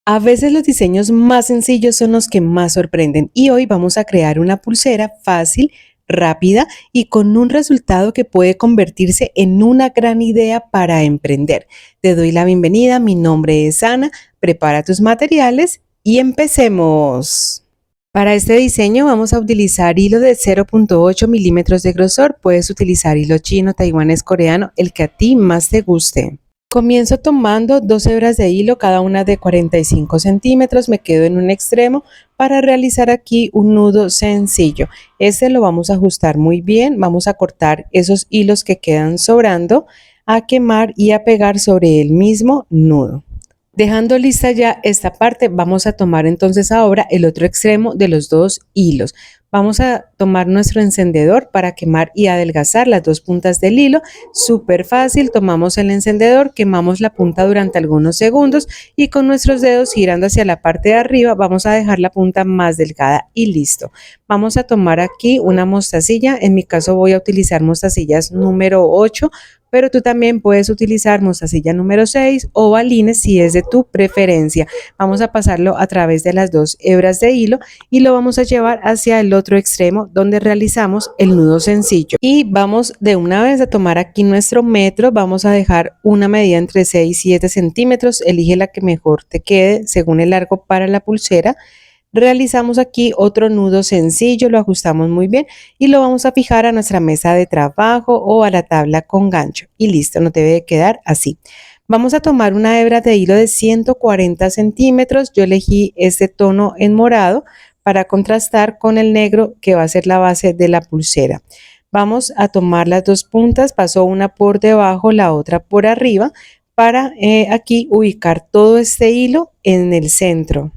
A veces los diseños más sencillos son los que más sorprenden y hoy vamos a crear una pulsera fácil, rápida y con un resultado que puede convertirse en una gran idea para emprender. Te doy la bienvenida, mi nombre es Ana, prepara tus materiales y empecemos. Para este diseño vamos a utilizar hilo de 0.8 milímetros de grosor, puedes utilizar hilo chino, taiwanés, coreano, el que a ti más te guste. Comienzo tomando 2 hebras de hilo, cada una de 45 centímetros, me quedo en un extremo para realizar aquí un nudo sencillo. Este lo vamos a ajustar muy bien, vamos a cortar esos hilos que quedan sobrando, a quemar y a pegar sobre el mismo nudo. Dejando lista ya esta parte, vamos a tomar entonces ahora el otro extremo de los dos hilos. Vamos a tomar nuestro encendedor para quemar y adelgazar las dos puntas del hilo. Súper fácil, tomamos el encendedor, quemamos la punta durante algunos segundos y con nuestros dedos girando hacia la parte de arriba vamos a dejar la punta más delgada y listo. Vamos a tomar aquí una mostacilla, en mi caso voy a utilizar mostacillas número 8, pero tú también puedes utilizar mostacilla número 6 o balines si es de tu preferencia. Vamos a pasarlo a través de las dos hebras de hilo y lo vamos a llevar hacia el otro extremo donde realizamos el nudo sencillo. Y vamos de una vez a tomar aquí nuestro metro, vamos a dejar una medida entre 6 y 7 centímetros, elige la que mejor te quede según el largo para la pulsera. Realizamos aquí otro nudo sencillo, lo ajustamos muy bien y lo vamos a fijar a nuestra mesa de trabajo o a la tabla con gancho y listo, nos debe de quedar así. Vamos a tomar una hebra de hilo de 140 centímetros, yo elegí este tono en morado para contrastar con el negro que va a ser la base de la pulsera. Vamos a tomar las dos puntas, paso una por debajo, la otra por arriba para aquí ubicar todo este hilo en el centro.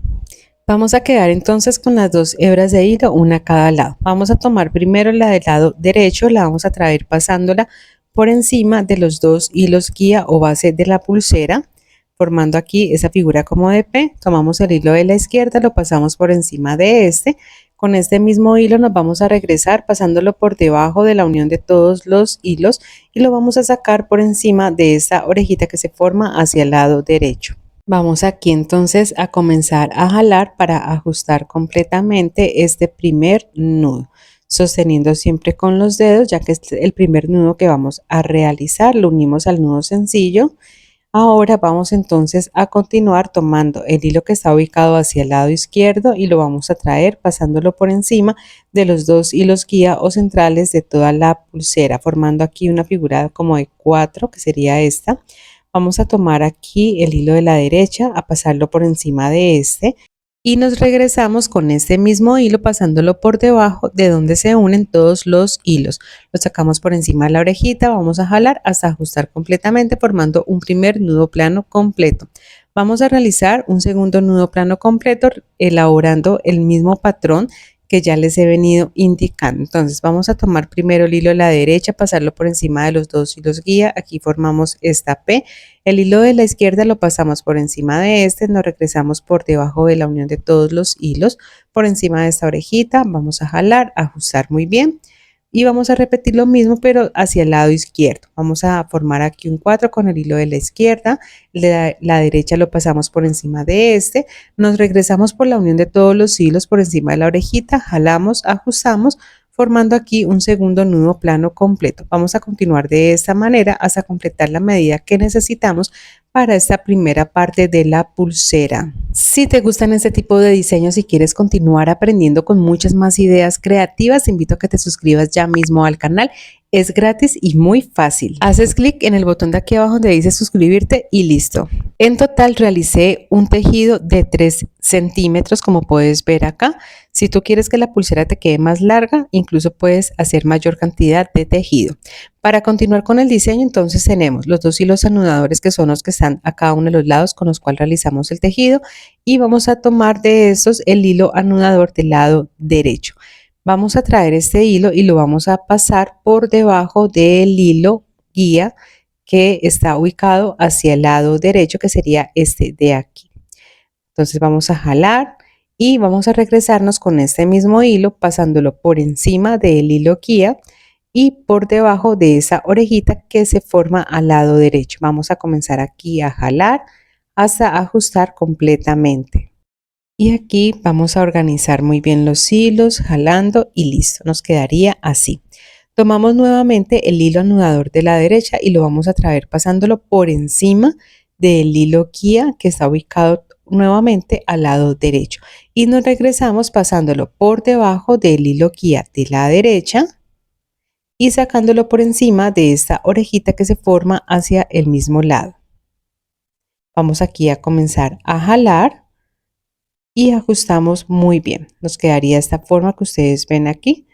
Vamos a quedar entonces con las dos hebras de hilo, una a cada lado. Vamos a tomar primero la del lado derecho, la vamos a traer pasándola por encima de los dos hilos guía o base de la pulsera, formando aquí esa figura como de P. Tomamos el hilo de la izquierda, lo pasamos por encima de este. Con este mismo hilo nos vamos a regresar pasándolo por debajo de la unión de todos los hilos y lo vamos a sacar por encima de esta orejita que se forma hacia el lado derecho. Vamos aquí entonces a comenzar a jalar para ajustar completamente este primer nudo, sosteniendo siempre con los dedos, ya que es el primer nudo que vamos a realizar. Lo unimos al nudo sencillo. Ahora vamos entonces a continuar tomando el hilo que está ubicado hacia el lado izquierdo y lo vamos a traer pasándolo por encima de los dos hilos guía o centrales de toda la pulsera, formando aquí una figura como de 4, que sería esta. Vamos a tomar aquí el hilo de la derecha, a pasarlo por encima de este y nos regresamos con este mismo hilo pasándolo por debajo de donde se unen todos los hilos. Lo sacamos por encima de la orejita, vamos a jalar hasta ajustar completamente formando un primer nudo plano completo. Vamos a realizar un segundo nudo plano completo elaborando el mismo patrón que ya les he venido indicando. Entonces vamos a tomar primero el hilo de la derecha, pasarlo por encima de los dos hilos guía, aquí formamos esta P. El hilo de la izquierda lo pasamos por encima de este, nos regresamos por debajo de la unión de todos los hilos, por encima de esta orejita, vamos a jalar, ajustar muy bien. Y vamos a repetir lo mismo pero hacia el lado izquierdo. Vamos a formar aquí un 4 con el hilo de la izquierda, la derecha lo pasamos por encima de este, nos regresamos por la unión de todos los hilos por encima de la orejita, jalamos, ajustamos, formando aquí un segundo nudo plano completo. Vamos a continuar de esta manera hasta completar la medida que necesitamos para esta primera parte de la pulsera. Si te gustan este tipo de diseños y quieres continuar aprendiendo con muchas más ideas creativas, te invito a que te suscribas ya mismo al canal. Es gratis y muy fácil. Haces clic en el botón de aquí abajo donde dice suscribirte y listo. En total realicé un tejido de 3 centímetros, como puedes ver acá. Si tú quieres que la pulsera te quede más larga, incluso puedes hacer mayor cantidad de tejido. Para continuar con el diseño, entonces tenemos los dos hilos anudadores que son los que están a cada uno de los lados con los cuales realizamos el tejido y vamos a tomar de estos el hilo anudador del lado derecho. Vamos a traer este hilo y lo vamos a pasar por debajo del hilo guía que está ubicado hacia el lado derecho, que sería este de aquí. Entonces vamos a jalar y vamos a regresarnos con este mismo hilo pasándolo por encima del hilo guía y por debajo de esa orejita que se forma al lado derecho. Vamos a comenzar aquí a jalar, hasta ajustar completamente. Y aquí vamos a organizar muy bien los hilos, jalando y listo, nos quedaría así. Tomamos nuevamente el hilo anudador de la derecha y lo vamos a traer pasándolo por encima del hilo guía que está ubicado nuevamente al lado derecho. Y nos regresamos pasándolo por debajo del hilo guía de la derecha y sacándolo por encima de esta orejita que se forma hacia el mismo lado. Vamos aquí a comenzar a jalar y ajustamos muy bien. Nos quedaría esta forma que ustedes ven aquí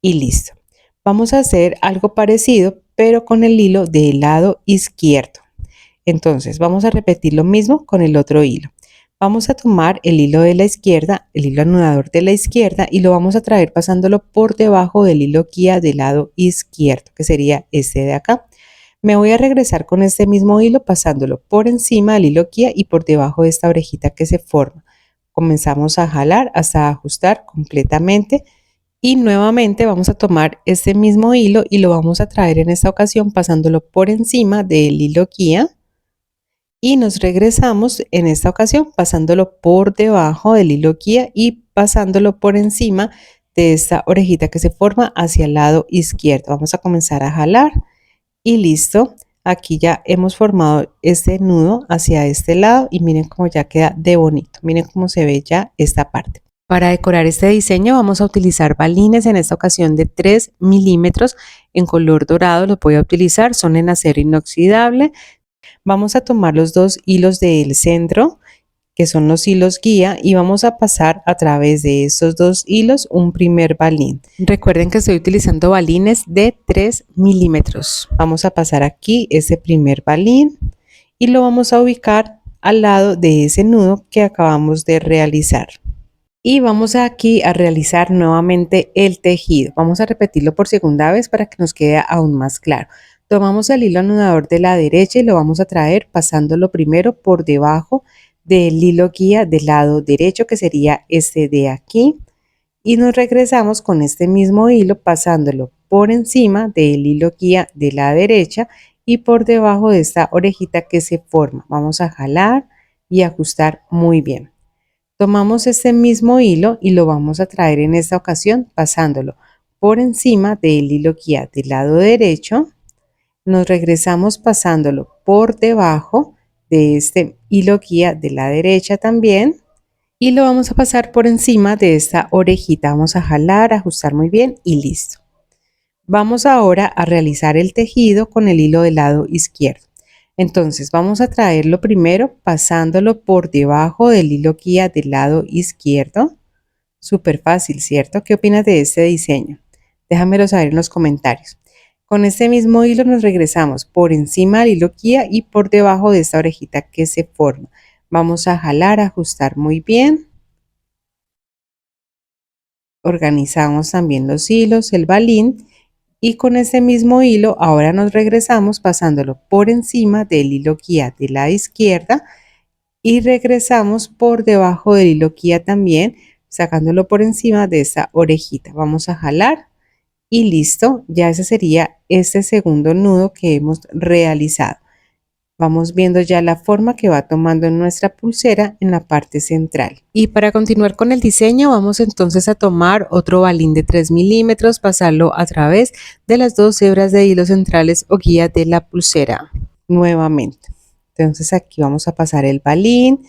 y listo. Vamos a hacer algo parecido pero con el hilo del lado izquierdo. Entonces vamos a repetir lo mismo con el otro hilo. Vamos a tomar el hilo de la izquierda, el hilo anudador de la izquierda y lo vamos a traer pasándolo por debajo del hilo guía del lado izquierdo, que sería este de acá. Me voy a regresar con este mismo hilo pasándolo por encima del hilo guía y por debajo de esta orejita que se forma. Comenzamos a jalar hasta ajustar completamente y nuevamente vamos a tomar este mismo hilo y lo vamos a traer en esta ocasión pasándolo por encima del hilo guía y nos regresamos en esta ocasión pasándolo por debajo del hilo guía y pasándolo por encima de esta orejita que se forma hacia el lado izquierdo. Vamos a comenzar a jalar y listo. Aquí ya hemos formado este nudo hacia este lado y miren cómo ya queda de bonito. Miren cómo se ve ya esta parte. Para decorar este diseño vamos a utilizar balines, en esta ocasión de 3 milímetros en color dorado. Los voy a utilizar, son en acero inoxidable. Vamos a tomar los dos hilos del centro, que son los hilos guía, y vamos a pasar a través de estos dos hilos un primer balín. Recuerden que estoy utilizando balines de 3 milímetros. Vamos a pasar aquí ese primer balín y lo vamos a ubicar al lado de ese nudo que acabamos de realizar. Y vamos aquí a realizar nuevamente el tejido. Vamos a repetirlo por segunda vez para que nos quede aún más claro. Tomamos el hilo anudador de la derecha y lo vamos a traer pasándolo primero por debajo del hilo guía del lado derecho, que sería este de aquí, y nos regresamos con este mismo hilo pasándolo por encima del hilo guía de la derecha y por debajo de esta orejita que se forma. Vamos a jalar y ajustar muy bien. Tomamos este mismo hilo y lo vamos a traer en esta ocasión pasándolo por encima del hilo guía del lado derecho. Nos regresamos pasándolo por debajo de este hilo guía de la derecha también y lo vamos a pasar por encima de esta orejita. Vamos a jalar, ajustar muy bien y listo. Vamos ahora a realizar el tejido con el hilo del lado izquierdo. Entonces vamos a traerlo primero pasándolo por debajo del hilo guía del lado izquierdo. Súper fácil, ¿cierto? ¿Qué opinas de este diseño? Déjamelo saber en los comentarios. Con este mismo hilo nos regresamos por encima del hilo guía y por debajo de esta orejita que se forma. Vamos a jalar, ajustar muy bien. Organizamos también los hilos, el balín, y con este mismo hilo ahora nos regresamos pasándolo por encima del hilo guía de la izquierda y regresamos por debajo del hilo guía también, sacándolo por encima de esta orejita. Vamos a jalar y listo, ya ese sería este segundo nudo que hemos realizado. Vamos viendo ya la forma que va tomando en nuestra pulsera en la parte central. Y para continuar con el diseño vamos entonces a tomar otro balín de 3 milímetros, pasarlo a través de las dos hebras de hilo centrales o guía de la pulsera nuevamente. Entonces aquí vamos a pasar el balín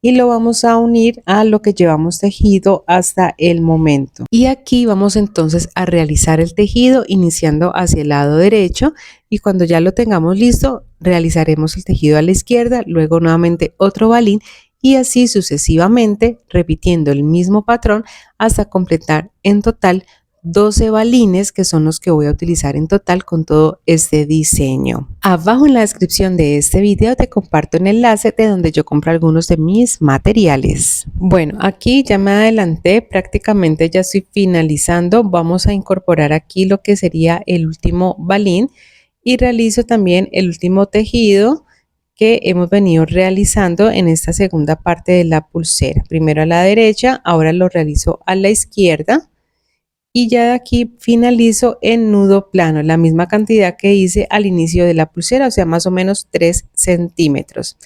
y lo vamos a unir a lo que llevamos tejido hasta el momento. Y aquí vamos entonces a realizar el tejido iniciando hacia el lado derecho, y cuando ya lo tengamos listo realizaremos el tejido a la izquierda, luego nuevamente otro balín y así sucesivamente, repitiendo el mismo patrón hasta completar en total 12 balines, que son los que voy a utilizar en total con todo este diseño. Abajo en la descripción de este video te comparto un enlace de donde yo compro algunos de mis materiales. Bueno, aquí ya me adelanté, prácticamente ya estoy finalizando. Vamos a incorporar aquí lo que sería el último balín y realizo también el último tejido que hemos venido realizando en esta segunda parte de la pulsera. Primero a la derecha, ahora lo realizo a la izquierda. Y ya de aquí finalizo en nudo plano, la misma cantidad que hice al inicio de la pulsera, o sea, más o menos 3 centímetros.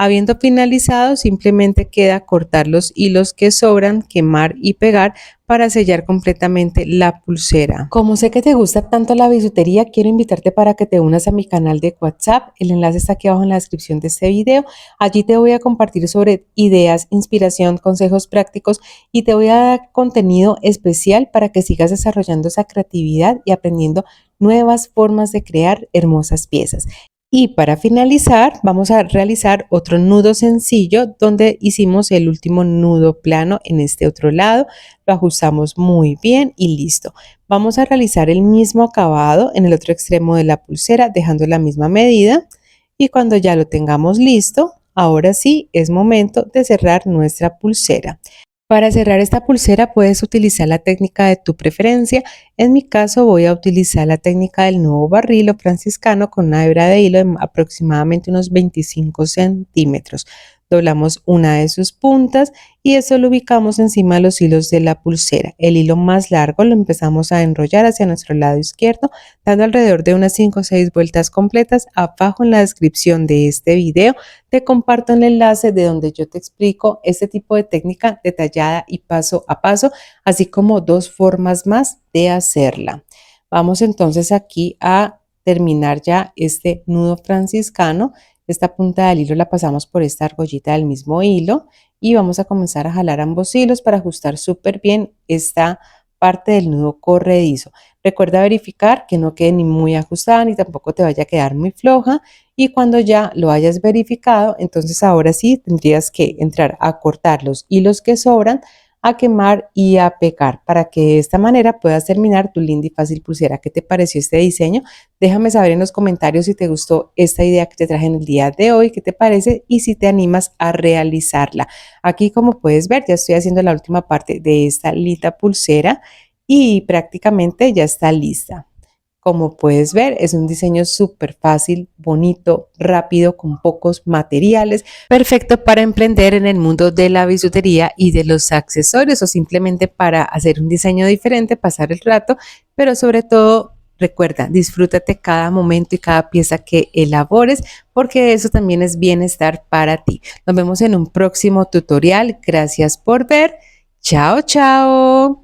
Habiendo finalizado, simplemente queda cortar los hilos que sobran, quemar y pegar para sellar completamente la pulsera. Como sé que te gusta tanto la bisutería, quiero invitarte para que te unas a mi canal de WhatsApp. El enlace está aquí abajo en la descripción de este video. Allí te voy a compartir sobre ideas, inspiración, consejos prácticos y te voy a dar contenido especial para que sigas desarrollando esa creatividad y aprendiendo nuevas formas de crear hermosas piezas. Y para finalizar, vamos a realizar otro nudo sencillo donde hicimos el último nudo plano en este otro lado. Lo ajustamos muy bien y listo. Vamos a realizar el mismo acabado en el otro extremo de la pulsera, dejando la misma medida. Y cuando ya lo tengamos listo, ahora sí es momento de cerrar nuestra pulsera. Para cerrar esta pulsera puedes utilizar la técnica de tu preferencia. En mi caso voy a utilizar la técnica del nudo barril o franciscano con una hebra de hilo de aproximadamente unos 25 centímetros. Doblamos una de sus puntas y eso lo ubicamos encima de los hilos de la pulsera. El hilo más largo lo empezamos a enrollar hacia nuestro lado izquierdo, dando alrededor de unas 5 o 6 vueltas completas. Abajo en la descripción de este video te comparto el enlace de donde yo te explico este tipo de técnica detallada y paso a paso, así como 2 formas más de hacerla. Vamos entonces aquí a terminar ya este nudo franciscano. Esta punta del hilo la pasamos por esta argollita del mismo hilo y vamos a comenzar a jalar ambos hilos para ajustar súper bien esta parte del nudo corredizo. Recuerda verificar que no quede ni muy ajustada ni tampoco te vaya a quedar muy floja, y cuando ya lo hayas verificado, entonces ahora sí tendrías que entrar a cortar los hilos que sobran, a quemar y a pegar para que de esta manera puedas terminar tu linda y fácil pulsera. ¿Qué te pareció este diseño? Déjame saber en los comentarios si te gustó esta idea que te traje en el día de hoy, qué te parece y si te animas a realizarla. Aquí, como puedes ver, ya estoy haciendo la última parte de esta linda pulsera y prácticamente ya está lista. Como puedes ver, es un diseño súper fácil, bonito, rápido, con pocos materiales, perfecto para emprender en el mundo de la bisutería y de los accesorios, o simplemente para hacer un diseño diferente, pasar el rato, pero sobre todo recuerda, disfrútate cada momento y cada pieza que elabores, porque eso también es bienestar para ti. Nos vemos en un próximo tutorial. Gracias por ver. Chao, chao.